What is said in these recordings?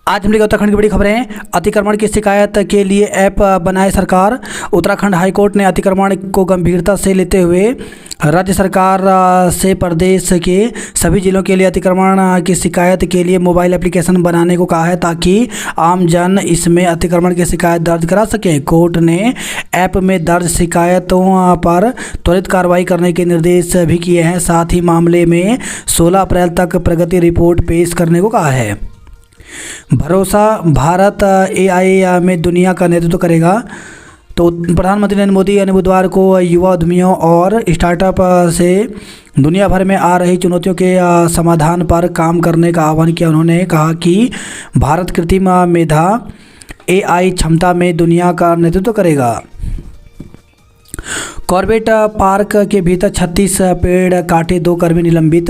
आज हम लोग उत्तराखंड की बड़ी खबरें। अतिक्रमण की शिकायत के लिए ऐप बनाए सरकार। उत्तराखंड हाईकोर्ट ने अतिक्रमण को गंभीरता से लेते हुए राज्य सरकार से प्रदेश के सभी जिलों के लिए अतिक्रमण की शिकायत के लिए मोबाइल एप्लीकेशन बनाने को कहा है, ताकि आमजन इसमें अतिक्रमण की शिकायत दर्ज करा सकें। कोर्ट ने ऐप में दर्ज शिकायतों पर त्वरित कार्रवाई करने के निर्देश भी किए हैं। साथ ही मामले में 16 अप्रैल तक प्रगति रिपोर्ट पेश करने को कहा है। भरोसा भारत AI में दुनिया का नेतृत्व करेगा। तो प्रधानमंत्री नरेंद्र मोदी ने बुधवार को युवा उद्यमियों और स्टार्टअप से दुनिया भर में आ रही चुनौतियों के समाधान पर काम करने का आह्वान किया। उन्होंने कहा कि भारत कृत्रिम मेधा AI क्षमता में दुनिया का नेतृत्व करेगा। कॉर्बेट पार्क के भीतर 36 पेड़ काटे, 2 कर्मी निलंबित।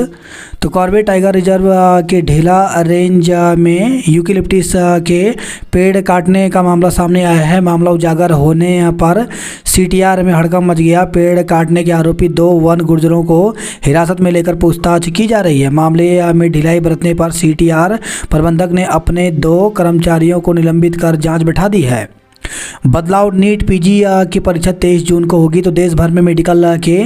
तो कॉर्बेट टाइगर रिजर्व के ढेला रेंज में यूकेलिप्टिस के पेड़ काटने का मामला सामने आया है। मामला उजागर होने पर CTR में हड़कंप मच गया। पेड़ काटने के आरोपी 2 वन गुर्जरों को हिरासत में लेकर पूछताछ की जा रही है। मामले में ढिलाई बरतने पर CTR प्रबंधक ने अपने 2 कर्मचारियों को निलंबित कर जाँच बैठा दी है। बदलाव नीट PG की परीक्षा 23 जून को होगी। तो देश भर में मेडिकल के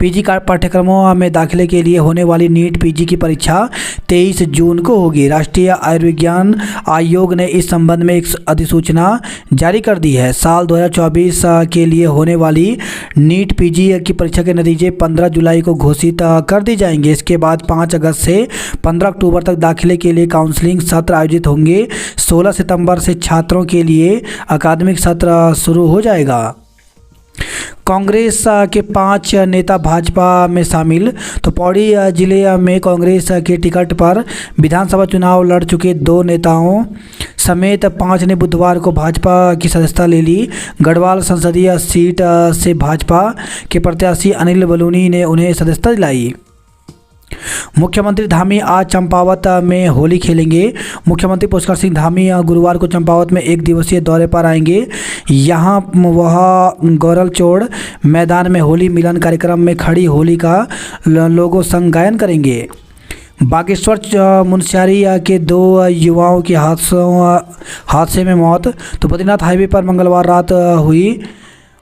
PG पाठ्यक्रमों में दाखिले के लिए होने वाली नीट PG की परीक्षा 23 जून को होगी। राष्ट्रीय आयुर्विज्ञान आयोग ने इस संबंध में एक अधिसूचना जारी कर दी है। साल 2024 के लिए होने वाली नीट PG की परीक्षा के नतीजे 15 जुलाई को घोषित कर दी जाएंगे। इसके बाद 5 अगस्त से 15 अक्टूबर तक दाखिले के लिए काउंसलिंग सत्र आयोजित होंगे। 16 सितंबर से छात्रों के लिए अकादमिक सत्र शुरू हो जाएगा। कांग्रेस के 5 नेता भाजपा में शामिल। तो पौड़ी जिले में कांग्रेस के टिकट पर विधानसभा चुनाव लड़ चुके 2 नेताओं समेत 5 ने बुधवार को भाजपा की सदस्यता ले ली। गढ़वाल संसदीय सीट से भाजपा के प्रत्याशी अनिल बलूनी ने उन्हें सदस्यता दिलाई। मुख्यमंत्री धामी आज चंपावत में होली खेलेंगे। मुख्यमंत्री पुष्कर सिंह धामी गुरुवार को चंपावत में 1 दिवसीय दौरे पर आएंगे। यहां वह गौरलचोड़ मैदान में होली मिलन कार्यक्रम में खड़ी होली का लोगों संग गायन करेंगे। बागेश्वर मुनस्यारी के 2 युवाओं की हादसे में मौत। तो बद्रीनाथ हाईवे पर मंगलवार रात हुई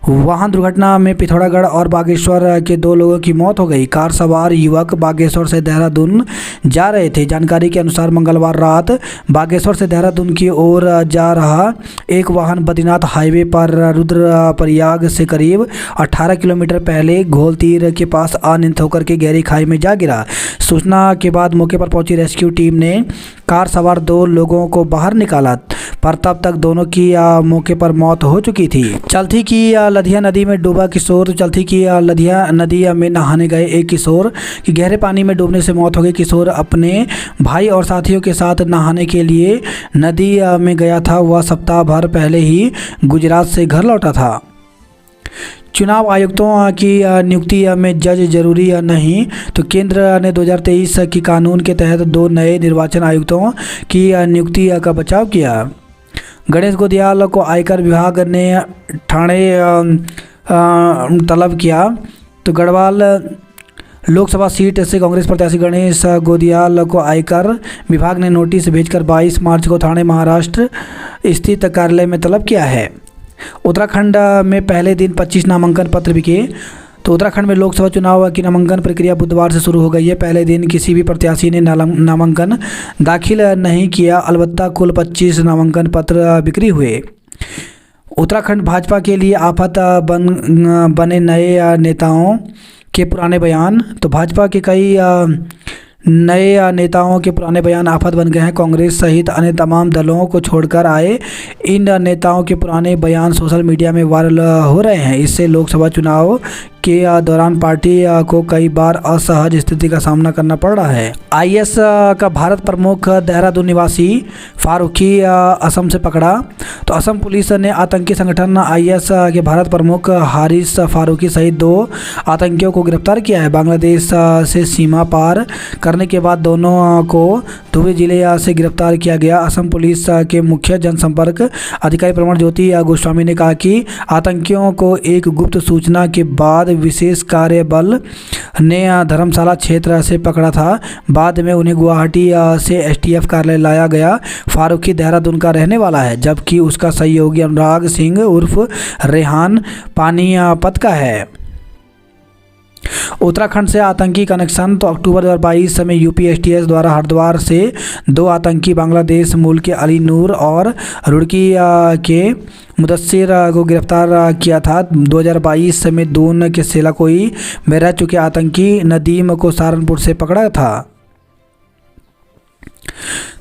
वाहन दुर्घटना में पिथौरागढ़ और बागेश्वर के 2 लोगों की मौत हो गई। कार सवार युवक बागेश्वर से देहरादून जा रहे थे। जानकारी के अनुसार मंगलवार रात बागेश्वर से देहरादून की ओर जा रहा एक वाहन बद्रीनाथ हाईवे पर रुद्रप्रयाग से करीब 18 किलोमीटर पहले घोलतीर के पास अनियंत्रित होकर के गहरी खाई में जा गिरा। सूचना के बाद मौके पर पहुंची रेस्क्यू टीम ने कार सवार 2 लोगों को बाहर निकाला, पर तब तक दोनों की मौके पर मौत हो चुकी थी। चलथी की लधिया नदी में डूबा किशोर। चलथी की लधिया नदी में नहाने गए एक किशोर की गहरे पानी में डूबने से मौत हो गई। किशोर अपने भाई और साथियों के साथ नहाने के लिए नदी में गया था। वह सप्ताह भर पहले ही गुजरात से घर लौटा था। चुनाव आयुक्तों की नियुक्ति में जज जरूरी नहीं। तो केंद्र ने 2023 की कानून के तहत 2 नए निर्वाचन आयुक्तों की नियुक्ति का बचाव किया। गणेश गोदियाल को आयकर विभाग ने ठाणे तलब किया। तो गढ़वाल लोकसभा सीट से कांग्रेस प्रत्याशी गणेश गोदियाल को आयकर विभाग ने नोटिस भेजकर 22 मार्च को ठाणे महाराष्ट्र स्थित कार्यालय में तलब किया है। उत्तराखंड में पहले दिन 25 नामांकन पत्र बिके। तो उत्तराखंड में लोकसभा चुनाव की नामांकन प्रक्रिया बुधवार से शुरू हो गई है। पहले दिन किसी भी प्रत्याशी ने नामांकन दाखिल नहीं किया, अलबत्ता कुल 25 नामांकन पत्र बिक्री हुए। उत्तराखंड भाजपा के लिए आफत बने नए नेताओं के पुराने बयान। तो भाजपा के कई नए नेताओं के पुराने बयान आफत बन गए हैं। कांग्रेस सहित अन्य तमाम दलों को छोड़कर आए इन नेताओं के पुराने बयान सोशल मीडिया में वायरल हो रहे हैं। इससे लोकसभा चुनाव के दौरान पार्टी को कई बार असहज स्थिति का सामना करना पड़ रहा है। IS का भारत प्रमुख देहरादून निवासी फारूकी असम से पकड़ा। तो असम पुलिस ने आतंकी संगठन IS के भारत प्रमुख हारिस फारूकी सहित 2 आतंकियों को गिरफ्तार किया है। बांग्लादेश से सीमा पार करने के बाद दोनों को धुबरी जिले से गिरफ्तार किया गया। असम पुलिस के मुख्य जनसंपर्क अधिकारी प्रमण ज्योति गोस्वामी ने कहा कि आतंकियों को एक गुप्त सूचना के बाद बाद विशेष कार्य बल ने धर्मशाला क्षेत्र से पकड़ा था। बाद में उन्हें गुवाहाटी से एसटीएफ कार्यालय लाया गया। फारूकी देहरादून का रहने वाला है, जबकि उसका सहयोगी अनुराग सिंह उर्फ रेहान पानीपत का है। उत्तराखंड से आतंकी कनेक्शन। तो अक्टूबर 2022 में यूपी एसटीएफ द्वारा हरिद्वार से 2 आतंकी बांग्लादेश मूल के अली नूर और रुड़की के मुदस्सिर को गिरफ्तार किया था। 2022 में दून के सेलाकोई में रह चुके आतंकी नदीम को सहारनपुर से पकड़ा था।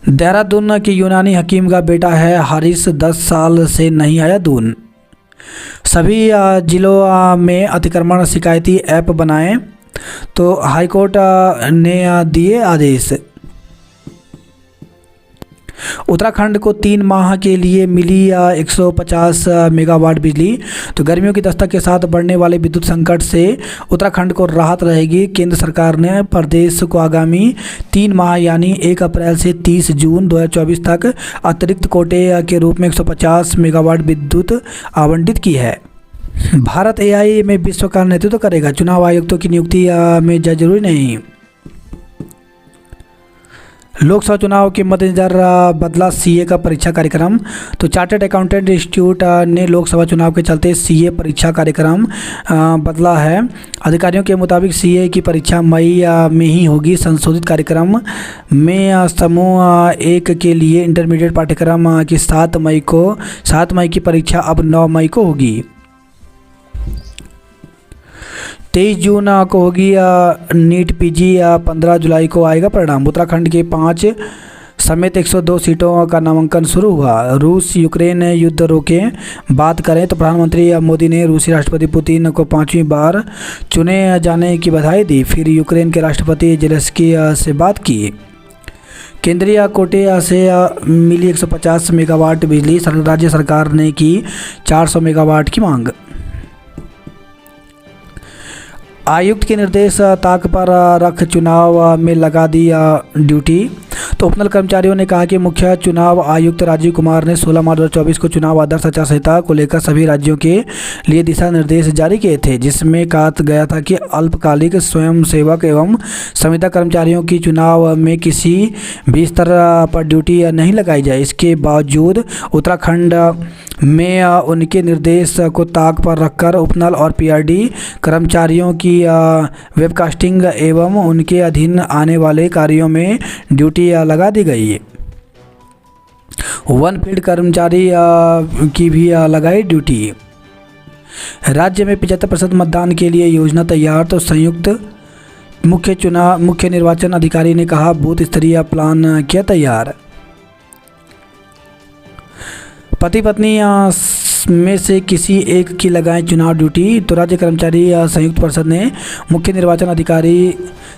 देहरादून के यूनानी हकीम का बेटा है हारिस, 10 साल से नहीं आया दून। सभी जिलों में अतिक्रमण शिकायती ऐप बनाएं। तो हाईकोर्ट ने दिए आदेश। उत्तराखंड को 3 माह के लिए मिली 150 मेगावाट बिजली। तो गर्मियों की दस्तक के साथ बढ़ने वाले विद्युत संकट से उत्तराखंड को राहत रहेगी। केंद्र सरकार ने प्रदेश को आगामी 3 माह यानी 1 अप्रैल से 30 जून 2024 तक अतिरिक्त कोटे के रूप में 150 मेगावाट विद्युत आवंटित की है। भारत एआई में विश्व का नेतृत्व करेगा। चुनाव आयुक्तों की नियुक्ति में जरूरी नहीं। लोकसभा चुनाव के मद्देनजर बदला सीए का परीक्षा कार्यक्रम। तो चार्टर्ड अकाउंटेंट इंस्टीट्यूट ने लोकसभा चुनाव के चलते सीए परीक्षा कार्यक्रम बदला है। अधिकारियों के मुताबिक सीए की परीक्षा मई में ही होगी। संशोधित कार्यक्रम में समूह 1 के लिए इंटरमीडिएट पाठ्यक्रम की 7 मई की परीक्षा अब 9 मई को होगी। 23 जून को होगी नीट पीजी। 15 जुलाई को आएगा परिणाम। उत्तराखंड के 5 समेत 102 सीटों का नामांकन शुरू हुआ। रूस यूक्रेन युद्ध रोके। बात करें तो प्रधानमंत्री मोदी ने रूसी राष्ट्रपति पुतिन को 5वीं बार चुने जाने की बधाई दी। फिर यूक्रेन के राष्ट्रपति जेलेंस्की से बात की। केंद्रीय कोटे से मिली 150 मेगावाट बिजली। राज्य सरकार ने की 400 मेगावाट की मांग। आयुक्त के निर्देश ताक पर रख चुनाव में लगा दी ड्यूटी। तो उपनल कर्मचारियों ने कहा कि मुख्य चुनाव आयुक्त राजीव कुमार ने 16 मार्च 2024 को चुनाव आदर्श आचार संहिता को लेकर सभी राज्यों के लिए दिशा निर्देश जारी किए थे, जिसमें कहा गया था कि अल्पकालिक स्वयंसेवक एवं संविदा कर्मचारियों की चुनाव में किसी भी स्तर पर ड्यूटी नहीं लगाई जाए। इसके बावजूद उत्तराखंड में उनके निर्देश को ताक पर रखकर उपनल और पीआरडी कर्मचारियों की वेबकास्टिंग एवं उनके अधीन आने वाले कार्यों में ड्यूटी लगा दी गई। वन फील्ड कर्मचारी की भी लगाई ड्यूटी। राज्य में 75% मतदान के लिए योजना तैयार। तो संयुक्त मुख्य निर्वाचन अधिकारी ने कहा बूथ स्तरीय प्लान किया तैयार। पति पत्नी में से किसी एक की लगाएं चुनाव ड्यूटी। तो राज्य कर्मचारी संयुक्त परिषद ने मुख्य निर्वाचन अधिकारी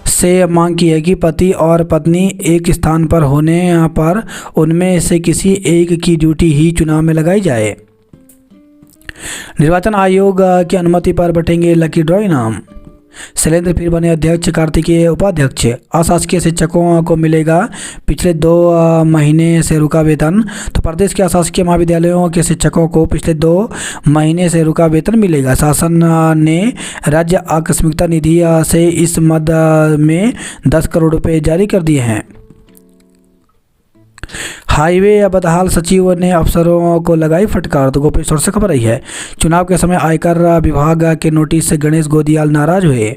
से मांग की है कि पति और पत्नी एक स्थान पर होने पर उनमें से किसी एक की ड्यूटी ही चुनाव में लगाई जाए। निर्वाचन आयोग की अनुमति पर बटेंगे लकी ड्रॉ इनाम। शैलेंद्र फिर बने अध्यक्ष, कार्तिकेय उपाध्यक्ष। अशासकीय शिक्षकों को मिलेगा पिछले 2 महीने से रुका वेतन। तो प्रदेश के अशासकीय महाविद्यालयों के शिक्षकों को पिछले 2 महीने से रुका वेतन मिलेगा। शासन ने राज्य आकस्मिकता निधि से इस मद में 10 करोड़ रुपए जारी कर दिए हैं। हाईवे बदहाल, सचिव ने अफसरों को लगाई फटकार। तो गोपेश्वर से खबर आई है, चुनाव के समय आयकर विभाग के नोटिस से गणेश गोदियाल नाराज हुए।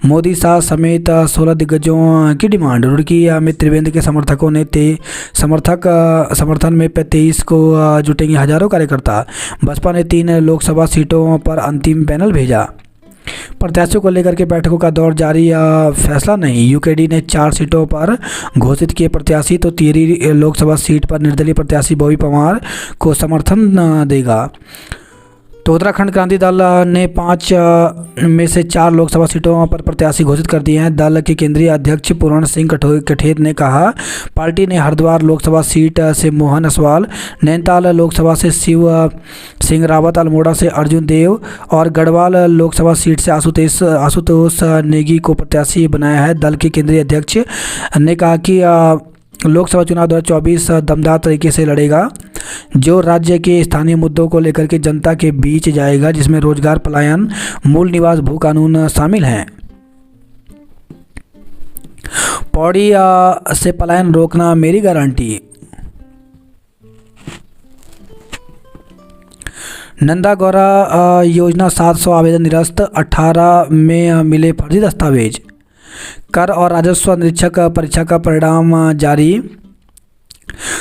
मोदी शाह समेत 16 दिग्गजों की डिमांड। रुड़की में त्रिवेंद्र के समर्थकों ने समर्थन में 23 को जुटेंगे हजारों कार्यकर्ता। बसपा ने 3 लोकसभा सीटों पर अंतिम पैनल भेजा। प्रत्याशियों को लेकर के बैठकों का दौर जारी, फैसला नहीं। यूकेडी ने 4 सीटों पर घोषित किए प्रत्याशी। तो 13 लोकसभा सीट पर निर्दलीय प्रत्याशी बॉबी पवार को समर्थन देगा। तो उत्तराखंड क्रांति दल ने 5 में से 4 लोकसभा सीटों पर प्रत्याशी घोषित कर दिए हैं। दल के केंद्रीय अध्यक्ष पूर्ण सिंह कठेर ने कहा पार्टी ने हरिद्वार लोकसभा सीट से मोहन असवाल, नैनीताल लोकसभा से शिव सिंह रावत, अल्मोड़ा से अर्जुन देव और गढ़वाल लोकसभा सीट से आशुतोष नेगी को प्रत्याशी बनाया है। दल के केंद्रीय अध्यक्ष ने कहा कि लोकसभा चुनाव 2024 दमदार तरीके से लड़ेगा। जो राज्य के स्थानीय मुद्दों को लेकर के जनता के बीच जाएगा, जिसमें रोजगार, पलायन, मूल निवास, भू कानून शामिल हैं। पौड़ी से पलायन रोकना मेरी गारंटी। नंदा गौरा योजना 700 आवेदन निरस्त, 18 में मिले फर्जी दस्तावेज। कर और राजस्व निरीक्षक परीक्षा का परिणाम जारी।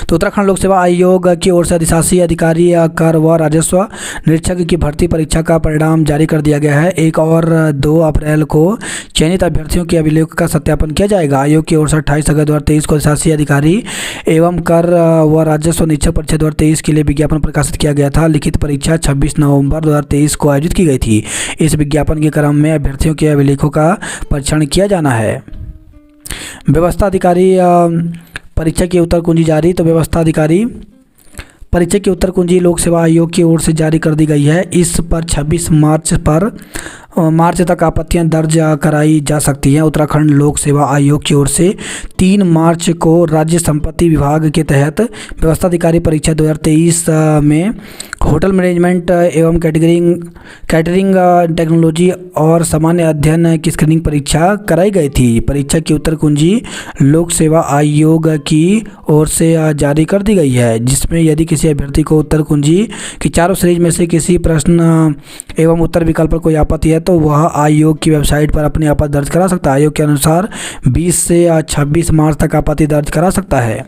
तो उत्तराखंड लोक सेवा आयोग की ओर से अधिशासी अधिकारी कर व राजस्व निरीक्षक की भर्ती परीक्षा का परिणाम जारी कर दिया गया है। 1 और 2 अप्रैल को चयनित अभ्यर्थियों के अभिलेख का सत्यापन किया जाएगा। आयोग की ओर से 28 अगस्त 2023 को अधिशासी अधिकारी एवं कर व राजस्व निरीक्षक परीक्षा 2023 के लिए विज्ञापन प्रकाशित किया गया था। लिखित परीक्षा 26 नवंबर 2023 को आयोजित की गई थी। इस विज्ञापन के क्रम में अभ्यर्थियों के अभिलेखों का परीक्षण किया जाना है। व्यवस्था अधिकारी परीक्षा की उत्तर कुंजी जारी। तो व्यवस्था अधिकारी परीक्षा की उत्तर कुंजी लोक सेवा आयोग की ओर से जारी कर दी गई है। इस पर 26 मार्च तक आपत्तियां दर्ज कराई जा सकती हैं। उत्तराखंड लोक सेवा आयोग की ओर से 3 मार्च को राज्य संपत्ति विभाग के तहत व्यवस्था अधिकारी परीक्षा 2023 में होटल मैनेजमेंट एवं कैटरिंग टेक्नोलॉजी और सामान्य अध्ययन की स्क्रीनिंग परीक्षा कराई गई थी। परीक्षा की उत्तर कुंजी लोक सेवा आयोग की ओर से जारी कर दी गई है, जिसमें यदि किसी अभ्यर्थी को उत्तर कुंजी की चारों सीरीज में से किसी प्रश्न एवं उत्तर विकल्प पर कोई आपत्ति है तो वह आयोग की वेबसाइट पर अपनी आपत्ति दर्ज करा सकता है। आयोग के अनुसार 20 से 26 मार्च तक आपत्ति दर्ज करा सकता है।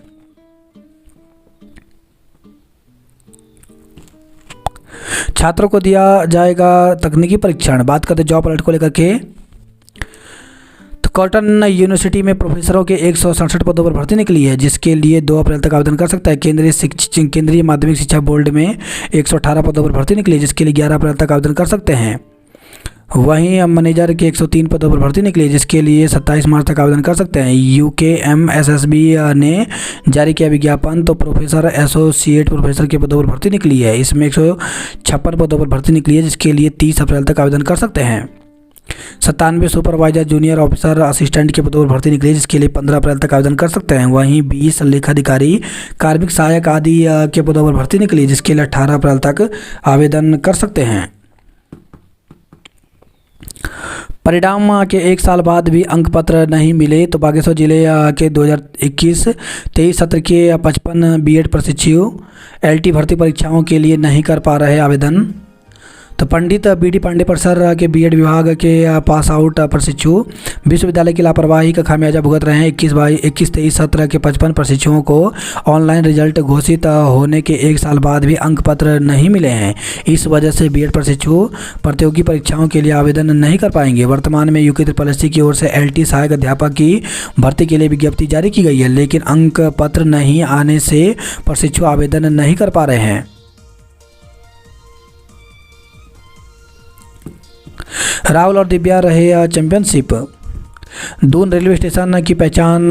छात्रों को दिया जाएगा तकनीकी परीक्षण। बात करते जॉब अलर्ट को लेकर के, तो कॉटन यूनिवर्सिटी में प्रोफेसरों के 167 पदों पर भर्ती निकली है, जिसके लिए 2 अप्रैल तक आवेदन कर सकता है। केंद्रीय माध्यमिक शिक्षा बोर्ड में 118 पदों पर भर्ती निकली है, जिसके लिए 11 अप्रैल तक आवेदन कर सकते हैं। वहीं मैनेजर के 103 पदों पर भर्ती निकली है, जिसके लिए 27 मार्च तक आवेदन कर सकते हैं। UKMSSB ने जारी किया विज्ञापन। तो प्रोफेसर, एसोसिएट प्रोफेसर के पदों पर भर्ती निकली है। इसमें 156 पदों पर भर्ती निकली है, जिसके लिए 30 अप्रैल तक आवेदन कर सकते हैं। 97 सुपरवाइजर, जूनियर ऑफिसर, असिस्टेंट के पदों पर भर्ती निकली है, जिसके लिए 15 अप्रैल तक आवेदन कर सकते हैं। वहीं 20 लेखाधिकारी, कार्मिक सहायक आदि के पदों पर भर्ती निकली है, जिसके लिए 18 अप्रैल तक आवेदन कर सकते हैं। परिणाम के 1 साल बाद भी अंक पत्र नहीं मिले। तो बागेश्वर जिले के 2021-23 सत्र के 55 बीएड प्रशिक्षु LT भर्ती परीक्षाओं के लिए नहीं कर पा रहे आवेदन। तो पंडित BD पांडे परिसर के बीएड विभाग के पास आउट प्रशिक्षु विश्वविद्यालय की लापरवाही का खामियाजा भुगत रहे हैं। 21-23 सत्र के 55 प्रशिक्षुओं को ऑनलाइन रिजल्ट घोषित होने के 1 साल बाद भी अंक पत्र नहीं मिले हैं। इस वजह से बीएड प्रशिक्षु प्रतियोगी परीक्षाओं के लिए आवेदन नहीं कर पाएंगे। वर्तमान में UKSSB की ओर से LT सहायक अध्यापक की भर्ती के लिए विज्ञप्ति जारी की गई है, लेकिन अंक पत्र नहीं आने से प्रशिक्षु आवेदन नहीं कर पा रहे हैं। राहुल और दिव्या रहे चैंपियनशिप। दून रेलवे स्टेशन की पहचान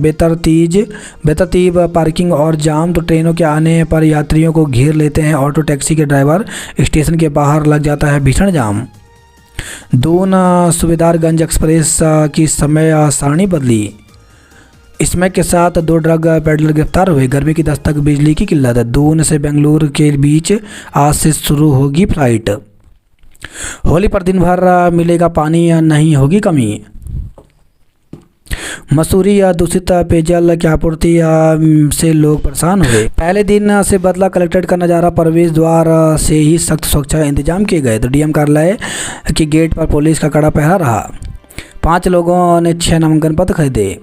बेतरतीब पार्किंग और जाम। तो ट्रेनों के आने पर यात्रियों को घेर लेते हैं ऑटो टैक्सी के ड्राइवर। स्टेशन के बाहर लग जाता है भीषण जाम। दून सुबेदारगंज एक्सप्रेस की समय सारणी बदली। स्मैक के साथ 2 ड्रग पेडलर गिरफ्तार हुए। गर्मी की दस्तक, बिजली की किल्लत। दून से बेंगलुरु के बीच आज से शुरू होगी फ्लाइट। होली पर दिन भर मिलेगा पानी या नहीं होगी कमी। मसूरी या दूषित पेयजल की आपूर्ति से लोग परेशान हुए। पहले दिन से बदला कलेक्ट्रेट का नज़ारा। प्रवेश द्वार से ही सख्त सुरक्षा इंतजाम किए गए। तो DM कार्यालय के गेट पर पुलिस का कड़ा पहरा रहा। 5 लोगों ने 6 नामांकन पत्र खरीदे।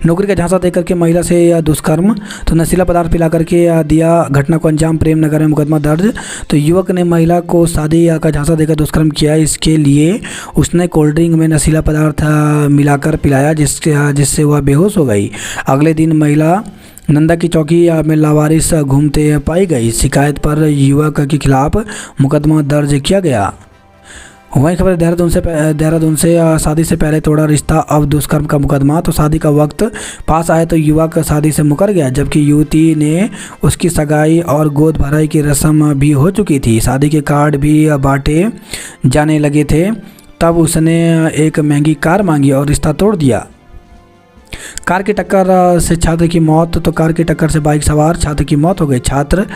नौकरी का झांसा देकर के महिला से दुष्कर्म। तो नशीला पदार्थ पिला करके दिया घटना को अंजाम। प्रेमनगर में मुकदमा दर्ज। तो युवक ने महिला को शादी का झांसा देकर दुष्कर्म किया। इसके लिए उसने कोल्ड ड्रिंक में नशीला पदार्थ मिलाकर पिलाया, जिससे वह बेहोश हो गई। अगले दिन महिला नंदा की चौकी में लावारिस घूमते पाई गई। शिकायत पर युवक के खिलाफ मुकदमा दर्ज किया गया। वहीं खबर देहरादून से शादी से पहले तोड़ा रिश्ता, अब दुष्कर्म का मुकदमा। तो शादी का वक्त पास आए तो युवक शादी से मुकर गया, जबकि युवती ने उसकी सगाई और गोद भराई की रस्म भी हो चुकी थी। शादी के कार्ड भी बांटे जाने लगे थे। तब उसने एक महंगी कार मांगी और रिश्ता तोड़ दिया। कार की टक्कर से छात्र की मौत, तो कार की टक्कर से बाइक सवार छात्र की मौत हो गई। छात्र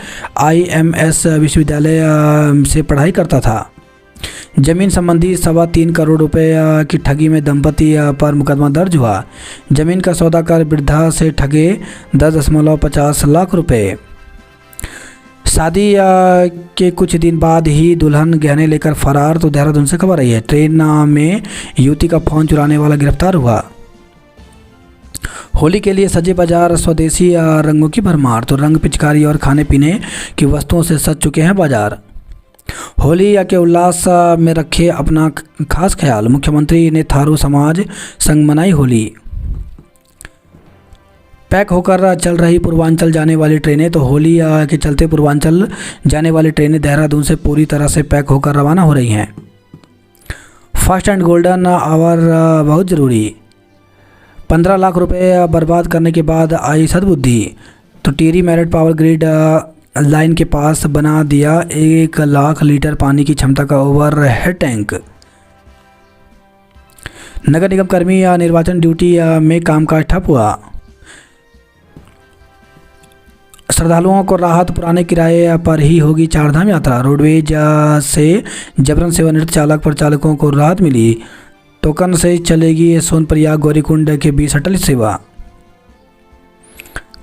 IMS विश्वविद्यालय से पढ़ाई करता था। जमीन संबंधी 3.25 करोड़ रुपए की ठगी में दंपति पर मुकदमा दर्ज हुआ। जमीन का सौदा कर वृद्धा से ठगे 10.50 लाख रुपए। शादी के कुछ दिन बाद ही दुल्हन गहने लेकर फरार, तो देहरादून से खबर आई है। ट्रेन में युवती का फोन चुराने वाला गिरफ्तार हुआ। होली के लिए सजे बाजार, स्वदेशी रंगों की भरमार, तो रंग, पिचकारी और खाने पीने की वस्तुओं से सज चुके हैं बाजार। होली के उल्लास में रखे अपना खास ख्याल, मुख्यमंत्री ने थारू समाज संग मनाई होली। पैक होकर चल रही पूर्वांचल जाने वाली ट्रेनें, तो होली के चलते पूर्वांचल जाने वाली ट्रेनें देहरादून से पूरी तरह से पैक होकर रवाना हो रही हैं। फास्ट एंड गोल्डन आवर बहुत ज़रूरी, 15 लाख रुपए बर्बाद करने के बाद आई सद्बुद्धि, तो Tehri Meerut power grid line के पास बना दिया 1 लाख लीटर पानी की क्षमता का ओवरहेड टैंक। नगर निगम कर्मी निर्वाचन ड्यूटी में कामकाज ठप हुआ। श्रद्धालुओं को राहत, पुराने किराए पर ही होगी चारधाम यात्रा। रोडवेज से जबरन सेवानिवृत्त चालक परिचालकों को राहत मिली। टोकन से चलेगी सोनप्रयाग गौरीकुंड के बीच शटल सेवा।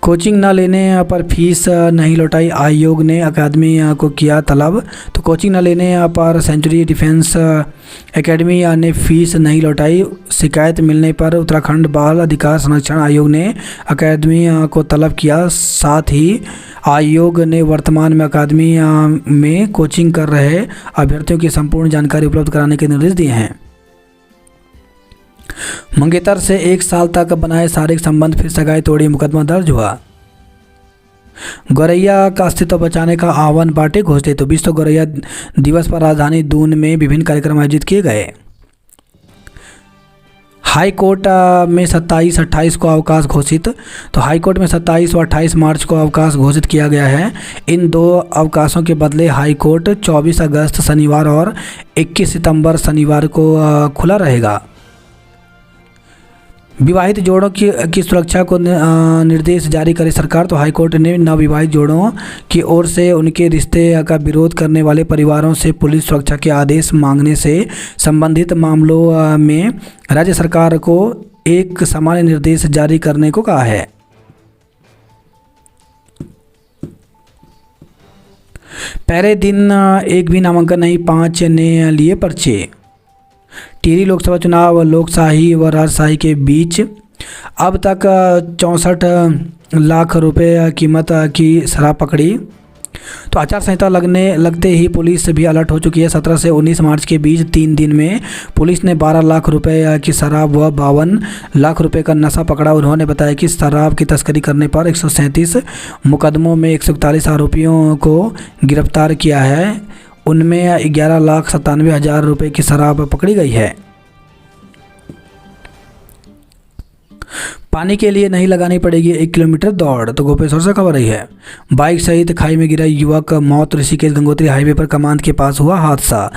कोचिंग न लेने पर फीस नहीं लौटाई, आयोग ने अकादमी को किया तलब, तो कोचिंग न लेने पर सेंचुरी डिफेंस एकेडमी ने फीस नहीं लौटाई। शिकायत मिलने पर उत्तराखंड बाल अधिकार संरक्षण आयोग ने अकादमी को तलब किया। साथ ही आयोग ने वर्तमान में अकादमी में कोचिंग कर रहे अभ्यर्थियों की संपूर्ण जानकारी उपलब्ध कराने के निर्देश दिए हैं। मंगेतर से 1 साल तक बनाए शारीरिक संबंध फिर सगाई तोड़ी, मुकदमा दर्ज हुआ। गौरैया का अस्तित्व बचाने का आह्वान बाटे घोषित, तो विश्व गौरैया दिवस पर राजधानी दून में विभिन्न कार्यक्रम आयोजित किए गए। हाई कोर्ट में 27-28 को अवकाश घोषित, तो हाई कोर्ट में 27 और 28 मार्च को अवकाश घोषित किया गया है। इन 2 अवकाशों के बदले हाई कोर्ट 24 अगस्त शनिवार और 21 सितंबर शनिवार को खुला रहेगा। विवाहित जोड़ों की सुरक्षा को निर्देश जारी करे सरकार, तो हाईकोर्ट ने नवविवाहित जोड़ों की ओर से उनके रिश्ते का विरोध करने वाले परिवारों से पुलिस सुरक्षा के आदेश मांगने से संबंधित मामलों में राज्य सरकार को एक सामान्य निर्देश जारी करने को कहा है। पहले दिन एक भी नामांकन नहीं, 5 ने लिए पर्चे। टिहरी लोकसभा चुनाव लोकशाही व राजशाही के बीच, अब तक 64 लाख रुपए कीमत की शराब पकड़ी, तो आचार संहिता लगते ही पुलिस भी अलर्ट हो चुकी है। 17 से 19 मार्च के बीच 3 दिन में पुलिस ने 12 लाख रुपए की शराब व 52 लाख रुपए का नशा पकड़ा। उन्होंने बताया कि शराब की तस्करी करने पर 137 मुकदमों में 141 आरोपियों को गिरफ्तार किया है। उनमें 11,97,000 रुपये की शराब पकड़ी गई है। पानी के लिए नहीं लगानी पड़ेगी 1 किलोमीटर दौड़, तो गोपेश्वर से खबर रही है। बाइक सहित खाई में गिरा युवक मौत, ऋषिकेश गंगोत्री हाईवे पर कमांद के पास हुआ हादसा।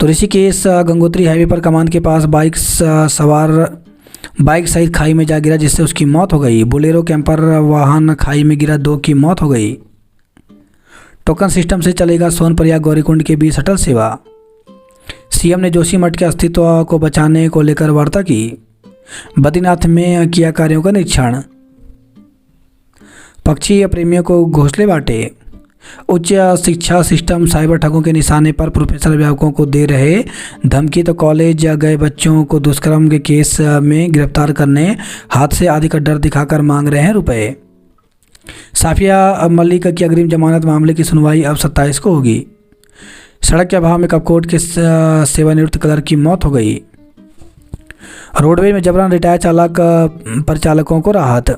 तो ऋषिकेश गंगोत्री हाईवे पर कमांद के पास बाइक सहित खाई में जा गिरा, जिससे उसकी मौत हो गई। बोलेरो कैंपर वाहन खाई में गिरा, 2 की मौत हो गई। टोकन सिस्टम से चलेगा सोनप्रयाग गौरीकुंड के बीच शटल सेवा। सीएम ने जोशीमठ के अस्तित्व को बचाने को लेकर वार्ता की। बद्रीनाथ में किया कार्यों का निरीक्षण। पक्षी प्रेमियों को घोंसले बांटे। उच्च शिक्षा सिस्टम साइबर ठगों के निशाने पर, प्रोफेसर अभिभावकों को दे रहे धमकी, तो कॉलेज गए बच्चों को दुष्कर्म के केस में गिरफ्तार करने, हादसे आदि का डर दिखाकर मांग रहे हैं रुपए। साफिया मलिक की अग्रिम जमानत मामले की सुनवाई अब 27 को होगी। सड़क के अभाव में कपकोट के सेवानिवृत्त क्लर्क की मौत हो गई। रोडवेज में जबरन रिटायर चालक परिचालकों को राहत।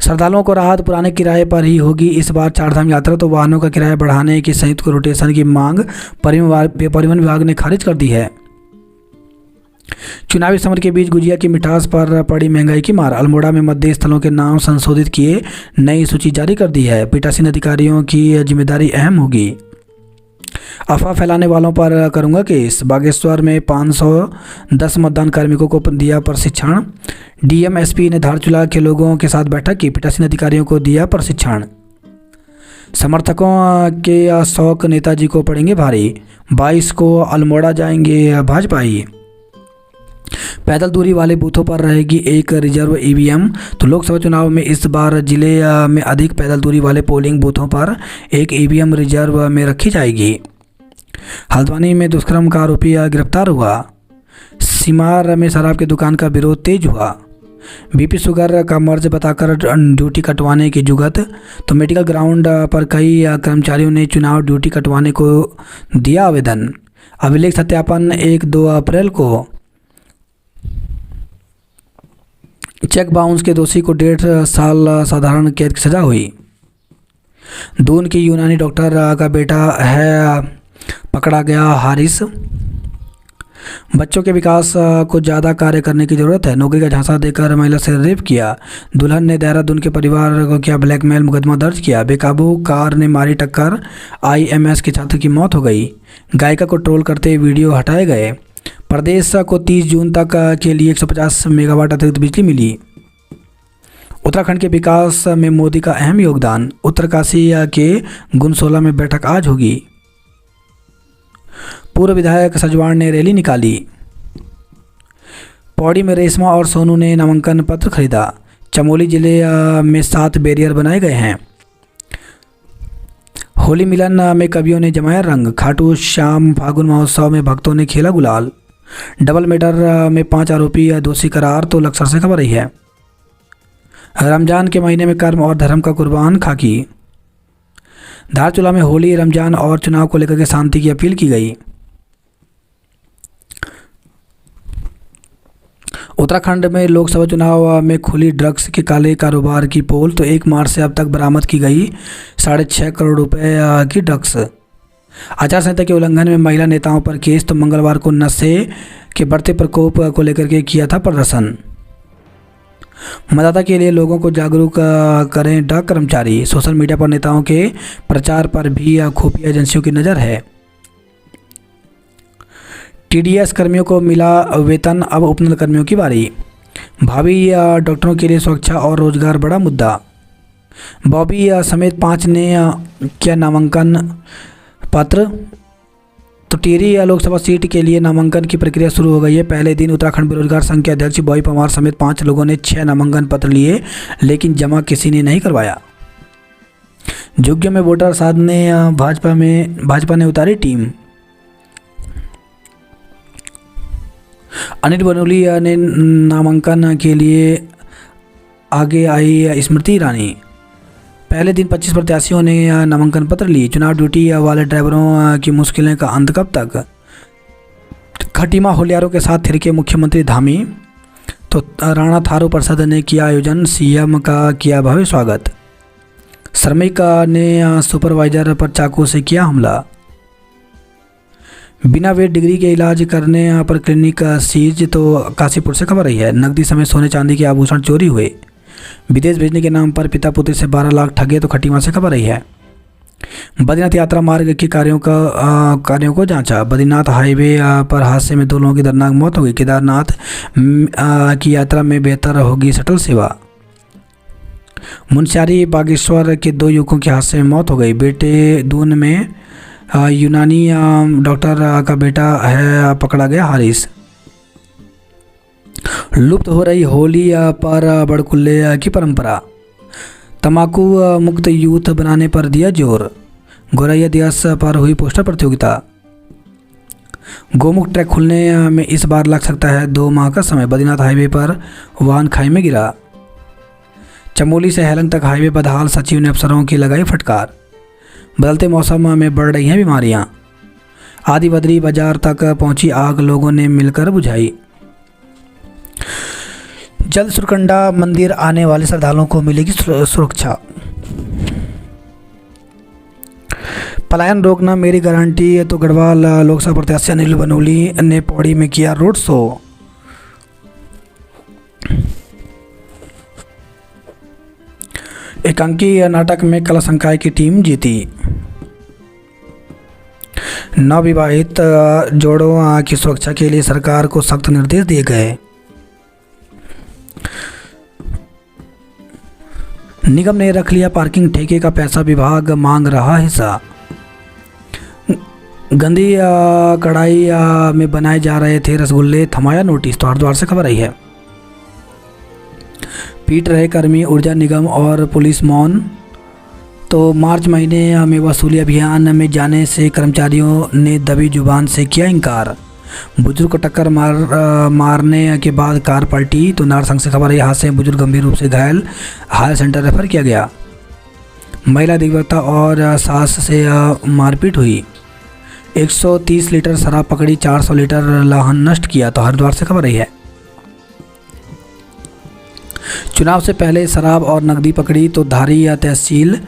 श्रद्धालुओं को राहत, पुराने किराए पर ही होगी इस बार चारधाम यात्रा, तो वाहनों का किराया बढ़ाने की संयुक्त रोटेशन की मांग परिवहन विभाग ने खारिज कर दी है। चुनावी समर के बीच गुजिया की मिठास पर पड़ी महंगाई की मार। अल्मोड़ा में मतदेय स्थलों के नाम संशोधित किए, नई सूची जारी कर दी है। पीठासीन अधिकारियों की जिम्मेदारी अहम होगी। अफवाह फैलाने वालों पर करूंगा केस। बागेश्वर में 510 मतदान कार्मिकों को दिया प्रशिक्षण। डीएम एसपी ने धारचूला के लोगों के साथ बैठक की, पीठासीन अधिकारियों को दिया प्रशिक्षण। समर्थकों के शौक नेताजी को पड़ेंगे भारी, 22 को अल्मोड़ा जाएंगे भाजपाई। पैदल दूरी वाले बूथों पर रहेगी एक रिजर्व ईवीएम। तो लोकसभा चुनाव में इस बार जिले में अधिक पैदल दूरी वाले पोलिंग बूथों पर एक ईवीएम रिजर्व में रखी जाएगी। हल्द्वानी में दुष्कर्म का आरोपी गिरफ्तार हुआ। सिमार में शराब की दुकान का विरोध तेज हुआ। बीपी शुगर का मर्ज बताकर ड्यूटी कटवाने की जुगत। तो मेडिकल ग्राउंड पर कई कर्मचारियों ने चुनाव ड्यूटी कटवाने को दिया आवेदन। अभिलेख सत्यापन 1-2 अप्रैल को। चेक बाउंस के दोषी को 1.5 साल साधारण कैद की सजा हुई। दून की यूनानी डॉक्टर का बेटा है पकड़ा गया हारिस। बच्चों के विकास को ज़्यादा कार्य करने की ज़रूरत है, नौकरी का झांसा देकर महिला से रेप किया। दुल्हन ने देहरादून के परिवार को किया ब्लैकमेल, मुकदमा दर्ज किया। बेकाबू कार ने मारी टक्कर, आईएमएस के छात्र की मौत हो गई। गायिका को ट्रोल करते वीडियो हटाए गए। प्रदेश को 30 जून तक के लिए 150 मेगावाट अतिरिक्त बिजली मिली। उत्तराखंड के विकास में मोदी का अहम योगदान। उत्तरकाशी के गुनसोला में बैठक आज होगी। पूर्व विधायक सजवाण ने रैली निकाली। पौड़ी में रेशमा और सोनू ने नामांकन पत्र खरीदा। चमोली जिले में 7 बैरियर बनाए गए हैं। होली मिलन में कवियों ने जमाया रंग। खाटू श्याम फागुन महोत्सव में भक्तों ने खेला गुलाल। डबल मर्डर में 5 आरोपी दोषी करार। तो लक्सर से खबर रही है। रमजान के महीने में कर्म और धर्म का कुर्बान खाकी। धारचूला में होली, रमजान और चुनाव को लेकर के शांति की अपील की गई। उत्तराखंड में लोकसभा चुनाव में खुली ड्रग्स के काले कारोबार की पोल। तो 1 मार्च से अब तक बरामद की गई 6.5 करोड़ रुपए की ड्रग्स। आचार संहिता के उल्लंघन में महिला नेताओं पर केस। तो मंगलवार को नशे के बढ़ते प्रकोप को लेकर के किया था प्रदर्शन। मतदाता के लिए लोगों को जागरूक करें डाक कर्मचारी। सोशल मीडिया पर नेताओं के प्रचार पर भी खुफिया एजेंसियों की नज़र है। टीडीएस कर्मियों को मिला वेतन, अब उपनल कर्मियों की बारी। भावी डॉक्टरों के लिए सुरक्षा और रोजगार बड़ा मुद्दा। बॉबी समेत 5 ने किया नामांकन पत्र। तो टिहरी लोकसभा सीट के लिए नामांकन की प्रक्रिया शुरू हो गई है। पहले दिन उत्तराखंड बेरोजगार संघ के अध्यक्ष बॉबी परमार समेत 5 लोगों ने 6 नामांकन पत्र लिए, लेकिन जमा किसी ने नहीं करवाया। झुग्गियों में वोटर साधने भाजपा ने उतारी टीम। अनिल बनोली ने नामांकन के लिए आगे आई स्मृति ईरानी। पहले दिन 25 प्रत्याशियों ने नामांकन पत्र लिए। चुनाव ड्यूटी वाले ड्राइवरों की मुश्किलें का अंत कब तक। खटीमा होलियारों के साथ थिरके मुख्यमंत्री धामी। तो राणा थारू परिषद ने किया आयोजन, सीएम का किया भव्य स्वागत। श्रमिक ने सुपरवाइजर पर चाकू से किया हमला। बिना वेट डिग्री के इलाज करने पर क्लिनिक सीज। तो काशीपुर से खबर रही है। नकदी समेत सोने चांदी के आभूषण चोरी हुए। विदेश भेजने के नाम पर पिता पुत्री से 12 लाख ठगे। तो खटीमा से खबर रही है। बद्रीनाथ यात्रा मार्ग के कार्यों को जांचा। बद्रीनाथ हाईवे पर हादसे में 2 लोगों की दर्दनाक मौत हो गई। केदारनाथ की यात्रा में बेहतर होगी शटल सेवा। मुनस्यारी बागेश्वर के 2 युवकों की हादसे में मौत हो गई। बेटे दून में यूनानी डॉक्टर का बेटा है पकड़ा गया हारिस। लुप्त हो रही होली पर बड़कुल्ले की परंपरा। तंबाकू मुक्त यूथ बनाने पर दिया जोर। गौरैया दिवस पर हुई पोस्टर प्रतियोगिता। गोमुख ट्रैक खुलने में इस बार लग सकता है 2 माह का समय। बद्रीनाथ हाईवे पर वाहन खाई में गिरा। चमोली से हेलंग तक हाईवे बदहाल, सचिव ने अफसरों की लगाई फटकार। बदलते मौसम में बढ़ रही हैं बीमारियां। आदि बद्री बाजार तक पहुंची आग, लोगों ने मिलकर बुझाई। जल्द सुरकंडा मंदिर आने वाले श्रद्धालुओं को मिलेगी सुरक्षा। पलायन रोकना मेरी गारंटी। तो गढ़वाल लोकसभा प्रत्याशी अनिल बनोली ने पौड़ी में किया रोड शो। एकांकी नाटक में कला संकाय की टीम जीती। नवविवाहित जोड़ों की सुरक्षा के लिए सरकार को सख्त निर्देश दिए गए। निगम ने रख लिया पार्किंग ठेके का पैसा, विभाग मांग रहा हिस्सा। गंदी कढ़ाई में बनाए जा रहे थे रसगुल्ले, थमाया नोटिस। तो हरिद्वार से खबर आई है। पीट रहे कर्मी, ऊर्जा निगम और पुलिस मौन। तो मार्च महीने में वसूली अभियान में जाने से कर्मचारियों ने दबी जुबान से किया इनकार। बुजुर्ग को टक्कर मारने के बाद कार पलटी। तो नारसंग से खबर है। हादसे में बुजुर्ग गंभीर रूप से घायल, हायर सेंटर रेफर किया गया। महिला अधिवक्ता और सास से मारपीट हुई। 130 लीटर शराब पकड़ी, 400 लीटर लाहन नष्ट किया। तो हरिद्वार से खबर रही है। चुनाव से पहले शराब और नकदी पकड़ी। तो धारी तहसील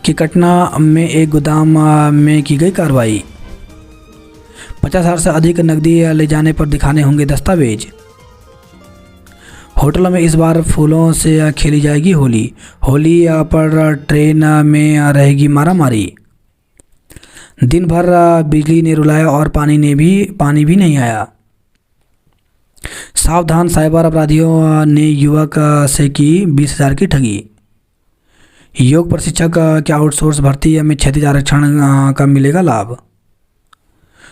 की कटना में एक गोदाम में की गई कार्रवाई। 50,000 से अधिक नकदी ले जाने पर दिखाने होंगे दस्तावेज। होटलों में इस बार फूलों से खेली जाएगी होली। होली पर ट्रेन में रहेगी मारामारी। दिन भर बिजली ने रुलाया और पानी भी नहीं आया। सावधान, साइबर अपराधियों ने युवक से की 20,000 की ठगी। योग प्रशिक्षक के आउटसोर्स भर्ती में क्षैतिज आरक्षण का मिलेगा लाभ।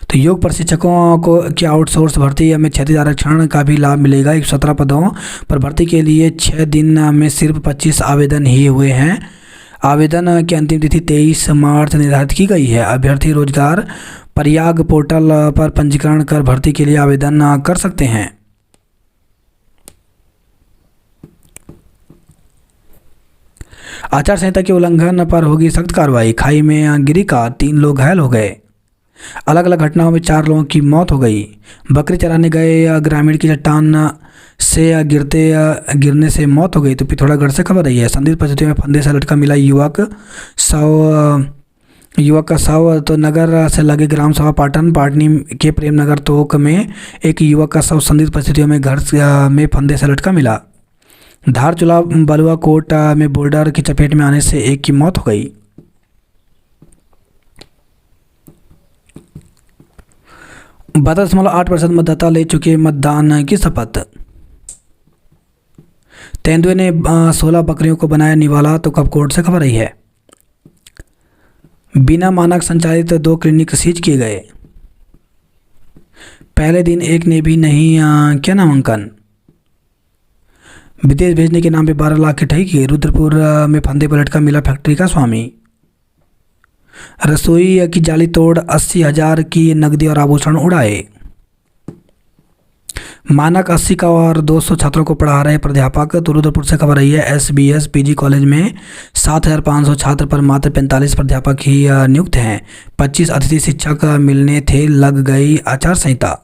तो योग प्रशिक्षकों को के आउटसोर्स भर्ती में क्षैतिज आरक्षण का भी लाभ मिलेगा। 117 पदों पर भर्ती के लिए 6 दिन में सिर्फ 25 आवेदन ही हुए हैं। आवेदन की अंतिम तिथि 23 मार्च निर्धारित की गई है। अभ्यर्थी रोजगार प्रयाग पोर्टल पर पंजीकरण कर भर्ती के लिए आवेदन कर सकते हैं। आचार संहिता के उल्लंघन पर होगी सख्त कार्रवाई। खाई में गिरी कार, 3 लोग घायल हो गए। अलग अलग घटनाओं में 4 लोगों की मौत हो गई। बकरी चराने गए ग्रामीण की चट्टान से गिरने से मौत हो गई। तो पिथौरागढ़ से खबर रही है। संदिग्ध परिस्थितियों में फंदे से लटका मिला युवक का शव। तो नगर से लगे ग्राम सभा पाटनी के प्रेमनगर तोक में एक युवक का शव संदिग्ध परिस्थितियों में घर में फंदे से लटका मिला। धारचूला बलुआ कोट में बोल्डर की चपेट में आने से एक की मौत हो गई। (12.8% मतदाता ले चुके मतदान की शपथ। तेंदुए ने 16 बकरियों को बनाया निवाला। तो कपकोट से खबर रही है। बिना मानक संचालित 2 क्लिनिक सीज किए गए। पहले दिन एक ने भी नहीं किया नामांकन। विदेश भेजने के नाम पे 12 लाख की ठगी। रुद्रपुर में फंदे पर लटका मिला फैक्ट्री का स्वामी। रसोई की जाली तोड़ 80,000 की नकदी और आभूषण उड़ाए। मानक 80 का और 200 छात्रों को पढ़ा रहे प्राध्यापक। तो रुद्रपुर से खबर रही है। SBS PG कॉलेज में 7,500 छात्र पर मात्र 45 प्राध्यापक ही नियुक्त हैं। 25 अतिथि शिक्षक मिलने थे, लग गई आचार संहिता।